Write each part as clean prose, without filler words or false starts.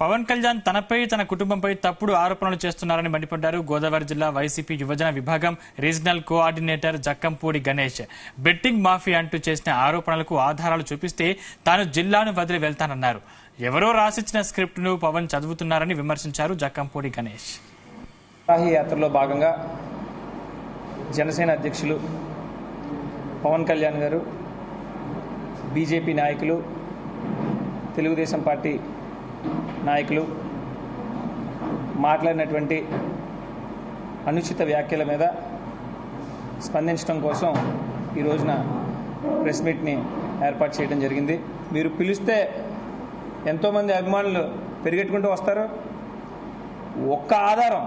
పవన్ కళ్యాణ్ తనపై తన కుటుంబంపై తప్పుడు ఆరోపణలు చేస్తున్నారని మండిపడ్డారు గోదావరి జిల్లా వైసీపీ యువజన విభాగం regional coordinator Jakkampudi Ganesh. Betting mafia అంటూ చేసిన ఆరోపణలకు ఆధారాలు చూపిస్తే తాను జిల్లాను వదిలి వెళ్తానన్నారు. ఎవరో రాసిచ్చిన స్క్రిప్ట్ను పవన్ చదువుతున్నారని విమర్శించారు జక్కంపూడి గణేష్. యాత్రలో భాగంగా జనసేన అధ్యక్షులు పవన్ కళ్యాణ్ గారు, బీజేపీ నాయకులు, తెలుగుదేశం పార్టీ నాయకులు మాట్లాడినటువంటి అనుచిత వ్యాఖ్యల మీద స్పందించడం కోసం ఈ రోజున ప్రెస్ మీట్ని ఏర్పాటు చేయడం జరిగింది. మీరు పిలిస్తే ఎంతోమంది అభిమానులు పెరిగెట్టుకుంటూ వస్తారు. ఒక్క ఆధారం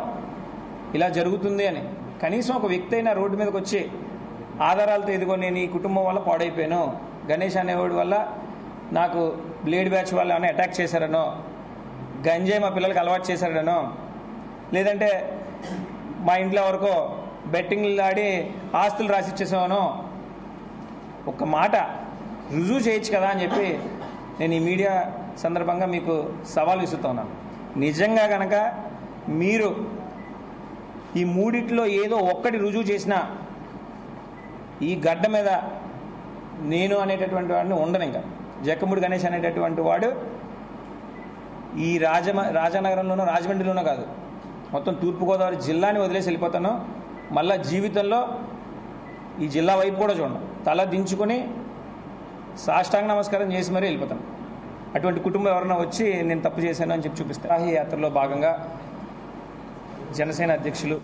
ఇలా జరుగుతుంది అని కనీసం ఒక వ్యక్తి అయినా రోడ్డు మీదకి వచ్చి ఆధారాలతో ఇదిగో నేను ఈ కుటుంబం వల్ల పాడైపోయాను, గణేష్ అనేవాడి వల్ల నాకు బ్లేడ్ బ్యాచ్ వాళ్ళు ఏమైనా అటాక్ చేశారనో, గంజాయి మా పిల్లలకి అలవాటు చేశారనో, లేదంటే మా ఇంట్లో వరకు బెట్టింగ్లు ఆడి ఆస్తులు రాసిచ్చేసామనో ఒక మాట రుజువు చేయొచ్చు కదా అని చెప్పి నేను ఈ మీడియా సందర్భంగా మీకు సవాల్ విసురుతున్నాను. నిజంగా కనుక మీరు ఈ మూడిట్లో ఏదో ఒక్కటి రుజువు చేసినా ఈ గడ్డ మీద నేను అనేటటువంటి వాడిని ఉండను. ఇంకా జక్కంపూడి గణేష్ అనేటటువంటి వాడు ఈ రాజానగరంలోనో రాజమండ్రిలోనో కాదు, మొత్తం తూర్పుగోదావరి జిల్లాని వదిలేసి వెళ్ళిపోతాను. మళ్ళా జీవితంలో ఈ జిల్లా వైపు కూడా చూడండి, తల దించుకొని సాష్టాంగ నమస్కారం చేసి మరీ వెళ్ళిపోతాను. అటువంటి కుటుంబం ఎవరైనా వచ్చి నేను తప్పు చేశాను అని చెప్పి చూపిస్తాను. ఈ యాత్రలో భాగంగా జనసేన అధ్యక్షులు